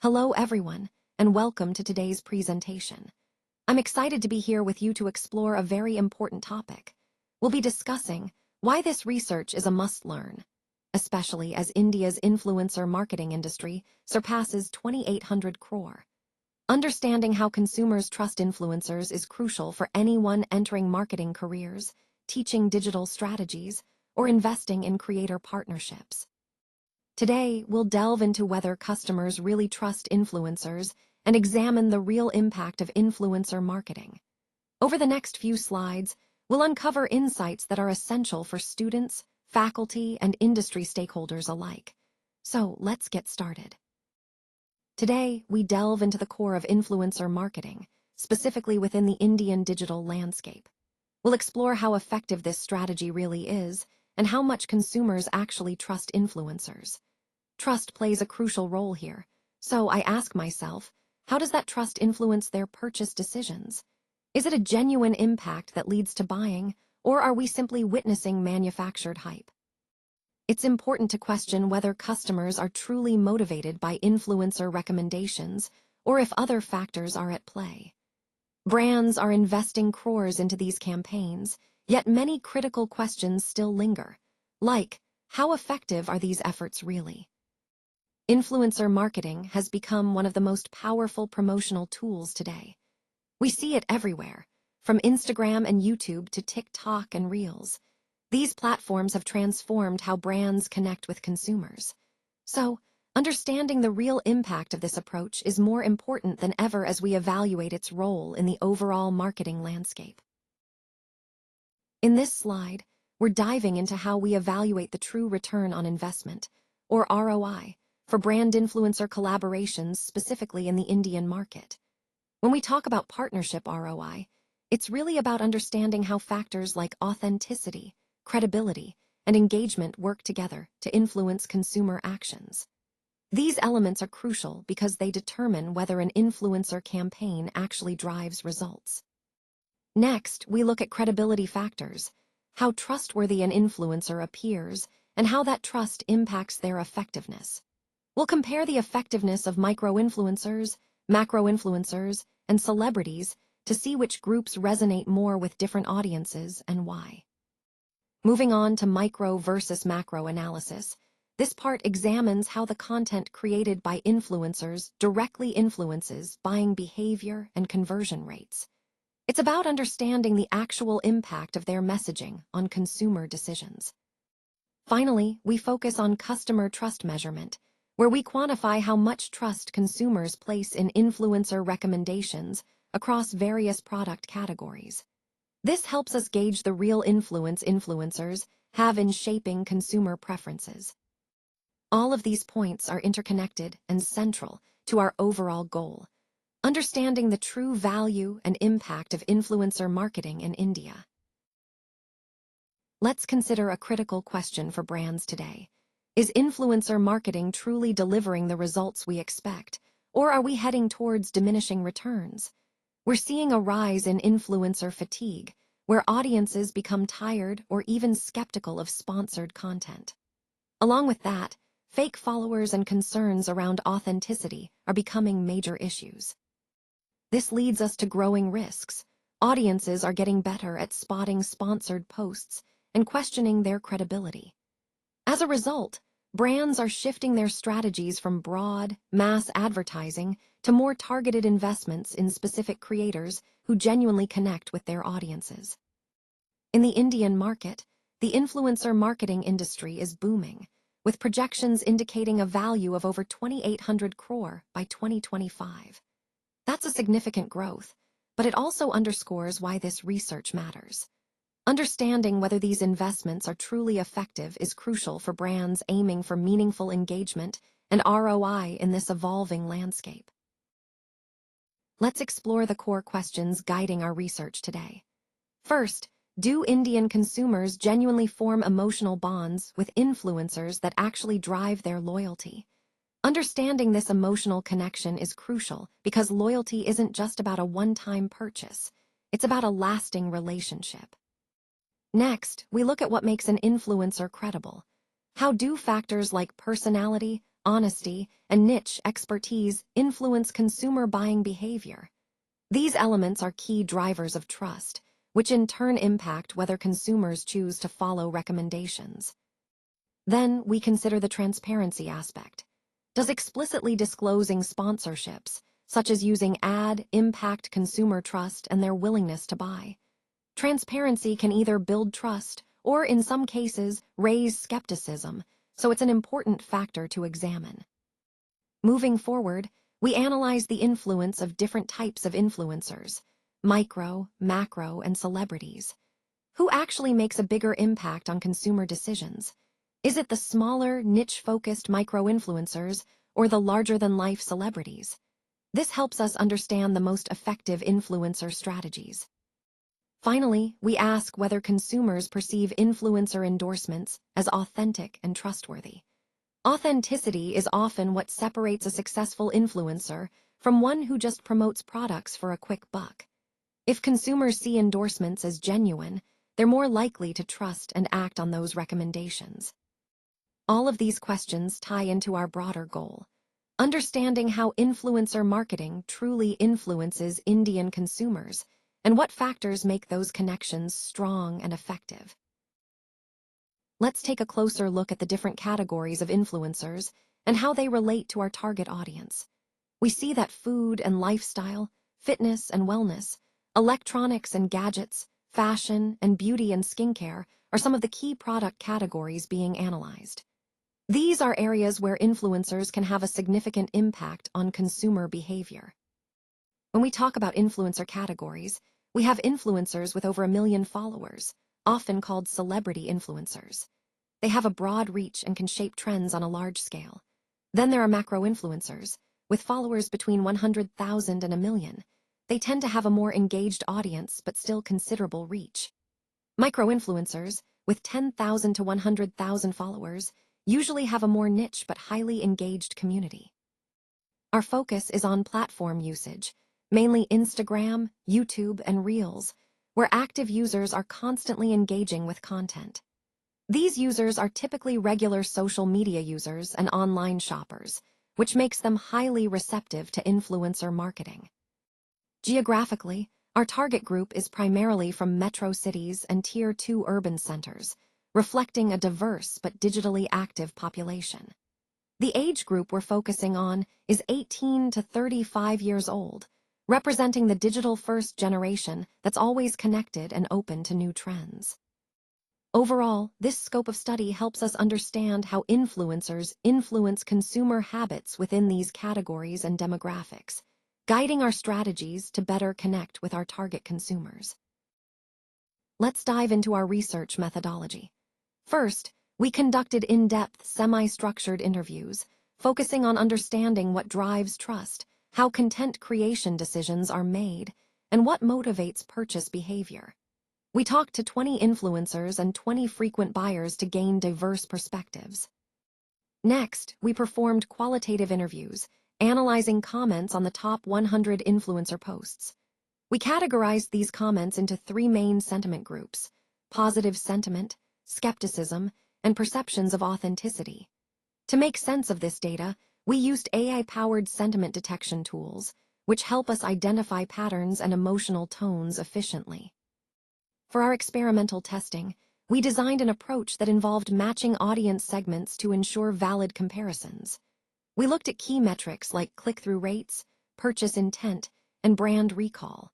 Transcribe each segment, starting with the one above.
Hello everyone, and welcome to today's presentation. I'm excited to be here with you to explore a very important topic. We'll be discussing why this research is a must-learn, especially as India's influencer marketing industry surpasses 2,800 crore. Understanding how consumers trust influencers is crucial for anyone entering marketing careers, teaching digital strategies, or investing in creator partnerships. Today, we'll delve into whether customers really trust influencers and examine the real impact of influencer marketing. Over the next few slides, we'll uncover insights that are essential for students, faculty, and industry stakeholders alike. So, let's get started. Today, we delve into the core of influencer marketing, specifically within the Indian digital landscape. We'll explore how effective this strategy really is and how much consumers actually trust influencers. Trust plays a crucial role here, so I ask myself, how does that trust influence their purchase decisions? Is it a genuine impact that leads to buying, or are we simply witnessing manufactured hype? It's important to question whether customers are truly motivated by influencer recommendations or if other factors are at play. Brands are investing crores into these campaigns, yet many critical questions still linger, like, how effective are these efforts really? Influencer marketing has become one of the most powerful promotional tools today. We see it everywhere, from Instagram and YouTube to TikTok and Reels. These platforms have transformed how brands connect with consumers. So, understanding the real impact of this approach is more important than ever as we evaluate its role in the overall marketing landscape. In this slide, we're diving into how we evaluate the true return on investment, or ROI, for brand influencer collaborations specifically in the Indian market. When we talk about partnership ROI, it's really about understanding how factors like authenticity, credibility, and engagement work together to influence consumer actions. These elements are crucial because they determine whether an influencer campaign actually drives results. Next, we look at credibility factors, how trustworthy an influencer appears, and how that trust impacts their effectiveness. We'll compare the effectiveness of micro-influencers, macro-influencers, and celebrities to see which groups resonate more with different audiences and why. Moving on to micro versus macro analysis, this part examines how the content created by influencers directly influences buying behavior and conversion rates. It's about understanding the actual impact of their messaging on consumer decisions. Finally, we focus on customer trust measurement, where we quantify how much trust consumers place in influencer recommendations across various product categories. This helps us gauge the real influence influencers have in shaping consumer preferences. All of these points are interconnected and central to our overall goal, understanding the true value and impact of influencer marketing in India. Let's consider a critical question for brands today. Is influencer marketing truly delivering the results we expect, or are we heading towards diminishing returns? We're seeing a rise in influencer fatigue, where audiences become tired or even skeptical of sponsored content. Along with that, fake followers and concerns around authenticity are becoming major issues. This leads us to growing risks. Audiences are getting better at spotting sponsored posts and questioning their credibility. As a result, brands are shifting their strategies from broad, mass advertising to more targeted investments in specific creators who genuinely connect with their audiences. In the Indian market, the influencer marketing industry is booming, with projections indicating a value of over 2,800 crore by 2025. That's a significant growth, but it also underscores why this research matters. Understanding whether these investments are truly effective is crucial for brands aiming for meaningful engagement and ROI in this evolving landscape. Let's explore the core questions guiding our research today. First, do Indian consumers genuinely form emotional bonds with influencers that actually drive their loyalty? Understanding this emotional connection is crucial because loyalty isn't just about a one-time purchase. It's about a lasting relationship. Next, we look at what makes an influencer credible. How do factors like personality, honesty, and niche expertise influence consumer buying behavior. These elements are key drivers of trust, which in turn impact whether consumers choose to follow recommendations. Then we consider the transparency aspect. Does explicitly disclosing sponsorships, such as using ad, impact consumer trust and their willingness to buy? Transparency can either build trust or, in some cases, raise skepticism, so it's an important factor to examine. Moving forward, we analyze the influence of different types of influencers: micro, macro, and celebrities. Who actually makes a bigger impact on consumer decisions? Is it the smaller, niche-focused micro-influencers or the larger-than-life celebrities? This helps us understand the most effective influencer strategies. Finally, we ask whether consumers perceive influencer endorsements as authentic and trustworthy. Authenticity is often what separates a successful influencer from one who just promotes products for a quick buck. If consumers see endorsements as genuine, they're more likely to trust and act on those recommendations. All of these questions tie into our broader goal: understanding how influencer marketing truly influences Indian consumers and what factors make those connections strong and effective. Let's take a closer look at the different categories of influencers and how they relate to our target audience. We see that food and lifestyle, fitness and wellness, electronics and gadgets, fashion, and beauty and skincare are some of the key product categories being analyzed. These are areas where influencers can have a significant impact on consumer behavior. When we talk about influencer categories, we have influencers with over 1 million followers, often called celebrity influencers. They have a broad reach and can shape trends on a large scale. Then there are macro influencers, with followers between 100,000 and 1 million. They tend to have a more engaged audience but still considerable reach. Micro-influencers, with 10,000 to 100,000 followers, usually have a more niche but highly engaged community. Our focus is on platform usage, mainly Instagram, YouTube, and Reels, where active users are constantly engaging with content. These users are typically regular social media users and online shoppers, which makes them highly receptive to influencer marketing. Geographically, our target group is primarily from metro cities and Tier 2 urban centers, reflecting a diverse but digitally active population. The age group we're focusing on is 18 to 35 years old, representing the digital-first generation that's always connected and open to new trends. Overall, this scope of study helps us understand how influencers influence consumer habits within these categories and demographics, guiding our strategies to better connect with our target consumers. Let's dive into our research methodology. First, we conducted in-depth, semi-structured interviews, focusing on understanding what drives trust, how content creation decisions are made, and what motivates purchase behavior. We talked to 20 influencers and 20 frequent buyers to gain diverse perspectives. Next, we performed qualitative interviews, analyzing comments on the top 100 influencer posts. We categorized these comments into 3 main sentiment groups: positive sentiment, skepticism, and perceptions of authenticity. To make sense of this data, we used AI-powered sentiment detection tools, which help us identify patterns and emotional tones efficiently. For our experimental testing, we designed an approach that involved matching audience segments to ensure valid comparisons. We looked at key metrics like click-through rates, purchase intent, and brand recall.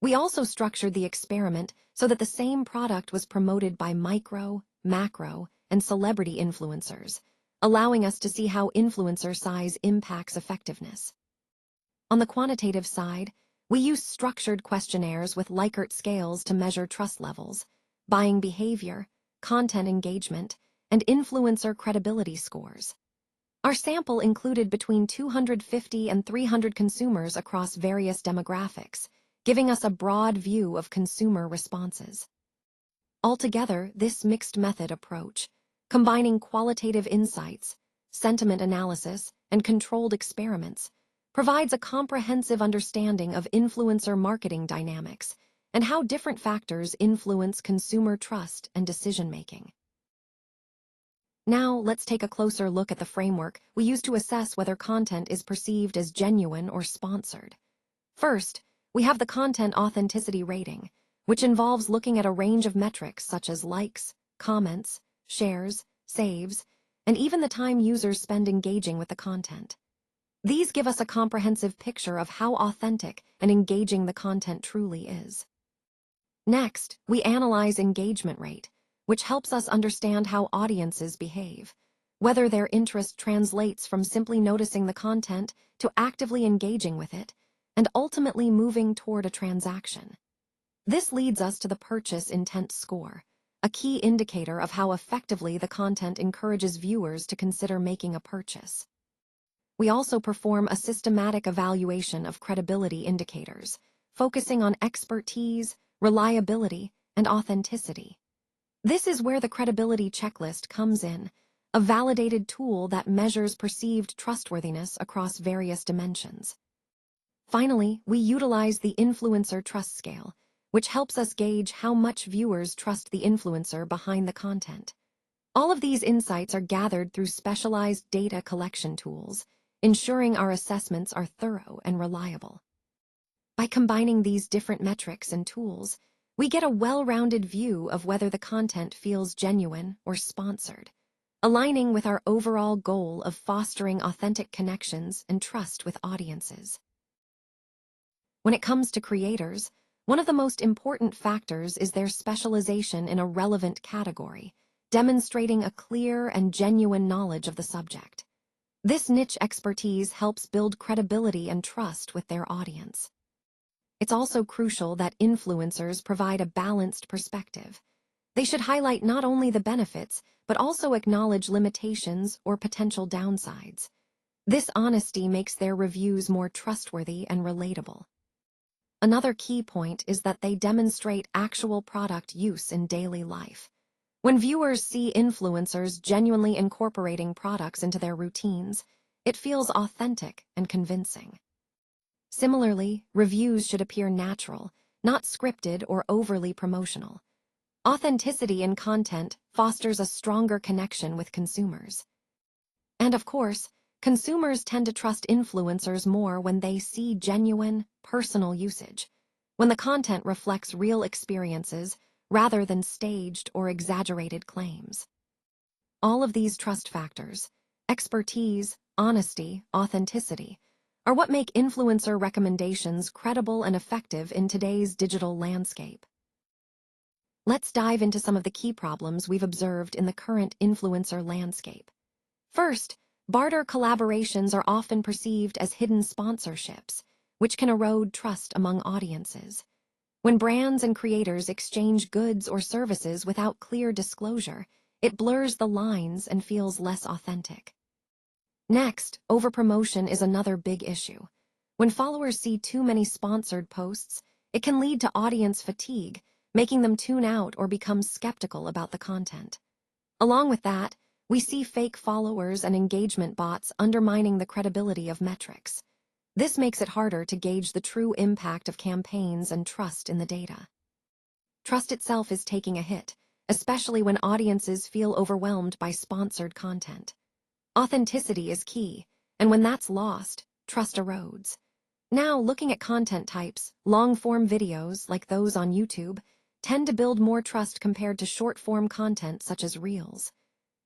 We also structured the experiment so that the same product was promoted by micro, macro, and celebrity influencers, allowing us to see how influencer size impacts effectiveness. On the quantitative side, we used structured questionnaires with Likert scales to measure trust levels, buying behavior, content engagement, and influencer credibility scores. Our sample included between 250 and 300 consumers across various demographics, giving us a broad view of consumer responses. Altogether, this mixed method approach, combining qualitative insights, sentiment analysis, and controlled experiments, provides a comprehensive understanding of influencer marketing dynamics and how different factors influence consumer trust and decision-making. Now, let's take a closer look at the framework we use to assess whether content is perceived as genuine or sponsored. First, we have the content authenticity rating, which involves looking at a range of metrics such as likes, comments, shares, saves, and even the time users spend engaging with the content. These give us a comprehensive picture of how authentic and engaging the content truly is. Next, we analyze engagement rate, which helps us understand how audiences behave, whether their interest translates from simply noticing the content to actively engaging with it, and ultimately moving toward a transaction. This leads us to the purchase intent score, a key indicator of how effectively the content encourages viewers to consider making a purchase. We also perform a systematic evaluation of credibility indicators, focusing on expertise, reliability, and authenticity. This is where the credibility checklist comes in, a validated tool that measures perceived trustworthiness across various dimensions. Finally, we utilize the influencer trust scale, which helps us gauge how much viewers trust the influencer behind the content. All of these insights are gathered through specialized data collection tools, ensuring our assessments are thorough and reliable. By combining these different metrics and tools, we get a well-rounded view of whether the content feels genuine or sponsored, aligning with our overall goal of fostering authentic connections and trust with audiences. When it comes to creators, one of the most important factors is their specialization in a relevant category, demonstrating a clear and genuine knowledge of the subject. This niche expertise helps build credibility and trust with their audience. It's also crucial that influencers provide a balanced perspective. They should highlight not only the benefits, but also acknowledge limitations or potential downsides. This honesty makes their reviews more trustworthy and relatable. Another key point is that they demonstrate actual product use in daily life. When viewers see influencers genuinely incorporating products into their routines, it feels authentic and convincing. Similarly, reviews should appear natural, not scripted or overly promotional. Authenticity in content fosters a stronger connection with consumers. And of course, consumers tend to trust influencers more when they see genuine, personal usage, when the content reflects real experiences rather than staged or exaggerated claims. All of these trust factors, expertise, honesty, authenticity, are what make influencer recommendations credible and effective in today's digital landscape. Let's dive into some of the key problems we've observed in the current influencer landscape. First, barter collaborations are often perceived as hidden sponsorships, which can erode trust among audiences. When brands and creators exchange goods or services without clear disclosure, it blurs the lines and feels less authentic. Next, overpromotion is another big issue. When followers see too many sponsored posts, it can lead to audience fatigue, making them tune out or become skeptical about the content. Along with that, we see fake followers and engagement bots undermining the credibility of metrics. This makes it harder to gauge the true impact of campaigns and trust in the data. Trust itself is taking a hit, especially when audiences feel overwhelmed by sponsored content. Authenticity is key, and when that's lost, trust erodes. Now, looking at content types, long-form videos, like those on YouTube, tend to build more trust compared to short-form content such as Reels.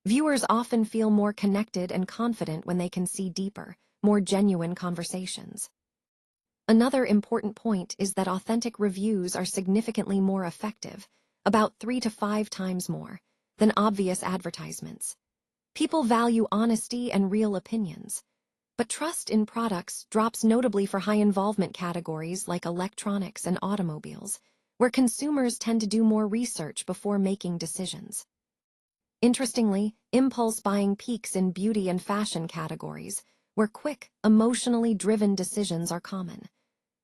Viewers often feel more connected and confident when they can see deeper, more genuine conversations. Another important point is that authentic reviews are significantly more effective, about 3 to 5 times more, than obvious advertisements. People value honesty and real opinions, but trust in products drops notably for high-involvement categories like electronics and automobiles, where consumers tend to do more research before making decisions. Interestingly, impulse buying peaks in beauty and fashion categories, where quick, emotionally driven decisions are common.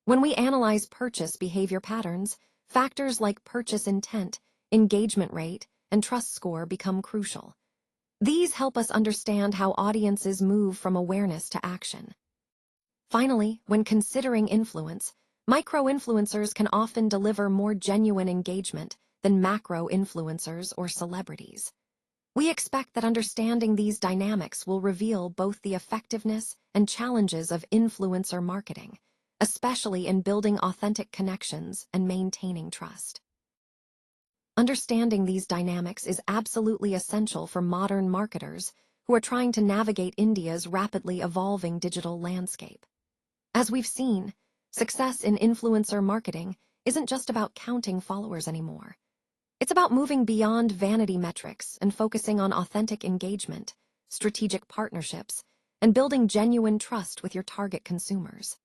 When we analyze purchase behavior patterns, factors like purchase intent, engagement rate, and trust score become crucial. These help us understand how audiences move from awareness to action. Finally, when considering influence, micro-influencers can often deliver more genuine engagement than macro-influencers or celebrities. We expect that understanding these dynamics will reveal both the effectiveness and challenges of influencer marketing, especially in building authentic connections and maintaining trust. Understanding these dynamics is absolutely essential for modern marketers who are trying to navigate India's rapidly evolving digital landscape. As we've seen, success in influencer marketing isn't just about counting followers anymore. It's about moving beyond vanity metrics and focusing on authentic engagement, strategic partnerships, and building genuine trust with your target consumers.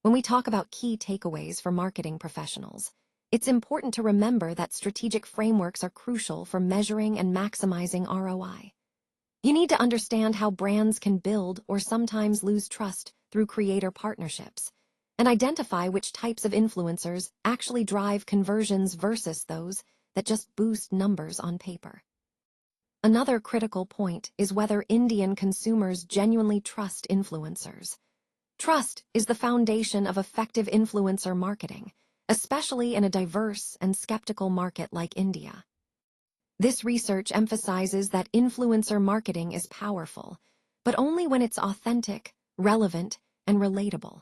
When we talk about key takeaways for marketing professionals, it's important to remember that strategic frameworks are crucial for measuring and maximizing ROI. You need to understand how brands can build or sometimes lose trust through creator partnerships, and identify which types of influencers actually drive conversions versus those that just boost numbers on paper. Another critical point is whether Indian consumers genuinely trust influencers. Trust is the foundation of effective influencer marketing, especially in a diverse and skeptical market like India. This research emphasizes that influencer marketing is powerful, but only when it's authentic, relevant, and relatable.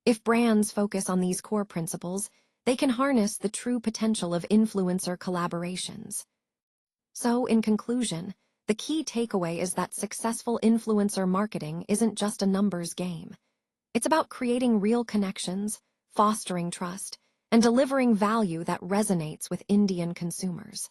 If brands focus on these core principles, they can harness the true potential of influencer collaborations. So, in conclusion, the key takeaway is that successful influencer marketing isn't just a numbers game. It's about creating real connections, fostering trust, and delivering value that resonates with Indian consumers.